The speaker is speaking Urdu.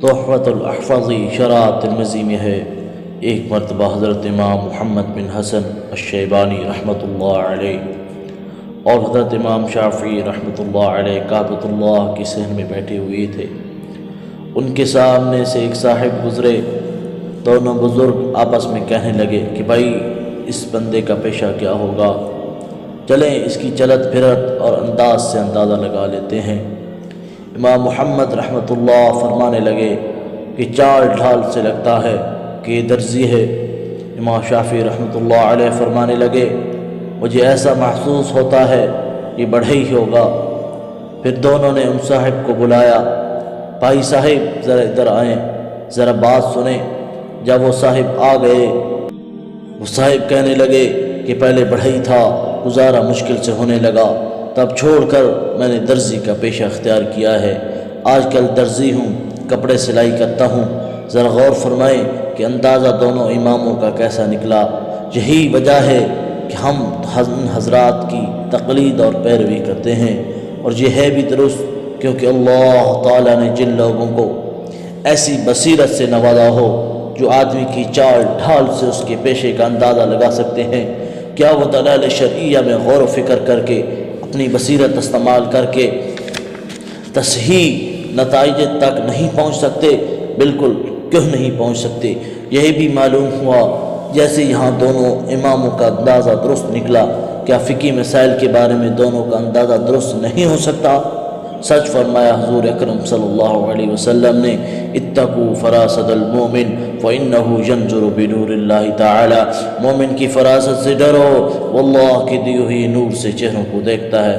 تحفۃ الاحفظی شرح ترمذی میں ہے، ایک مرتبہ حضرت امام محمد بن حسن الشیبانی رحمۃ اللہ علیہ اور حضرت امام شافعی رحمۃ اللہ علیہ کعبۃ اللہ کی صحن میں بیٹھے ہوئے تھے۔ ان کے سامنے سے ایک صاحب گزرے۔ دونوں بزرگ آپس میں کہنے لگے کہ بھائی اس بندے کا پیشہ کیا ہوگا، چلیں اس کی چلت پھرت اور انداز سے اندازہ لگا لیتے ہیں۔ امام محمد رحمۃ اللہ فرمانے لگے کہ چال ڈھال سے لگتا ہے کہ یہ درزی ہے۔ امام شافعی رحمۃ اللہ علیہ فرمانے لگے مجھے ایسا محسوس ہوتا ہے یہ بڑھئی ہی ہوگا۔ پھر دونوں نے ان صاحب کو بلایا، بھائی صاحب ذرا ادھر آئیں، ذرا بات سنیں۔ جب وہ صاحب آ گئے، وہ صاحب کہنے لگے کہ پہلے بڑھئی تھا، گزارا مشکل سے ہونے لگا، تب چھوڑ کر میں نے درزی کا پیشہ اختیار کیا ہے۔ آج کل درزی ہوں، کپڑے سلائی کرتا ہوں۔ ذرا غور فرمائیں کہ اندازہ دونوں اماموں کا کیسا نکلا۔ یہی وجہ ہے کہ ہم حضرات کی تقلید اور پیروی کرتے ہیں، اور یہ ہے بھی درست، کیونکہ اللہ تعالیٰ نے جن لوگوں کو ایسی بصیرت سے نوازا ہو جو آدمی کی چال ڈھال سے اس کے پیشے کا اندازہ لگا سکتے ہیں، کیا وہ دلائل شرعیہ میں غور و فکر کر کے اپنی بصیرت استعمال کر کے تصحیح نتائج تک نہیں پہنچ سکتے؟ بالکل کیوں نہیں پہنچ سکتے؟ یہی بھی معلوم ہوا جیسے یہاں دونوں اماموں کا اندازہ درست نکلا، کیا فقہی مسائل کے بارے میں دونوں کا اندازہ درست نہیں ہو سکتا؟ سچ فرمایا حضور اکرم صلی اللہ علیہ وسلم نے، اتقوا فراست المومن فإنه ينظر بنور اللہ تعالی، مومن کی فراست سے ڈرو، واللہ کی دی ہوئی نور سے چہروں کو دیکھتا ہے۔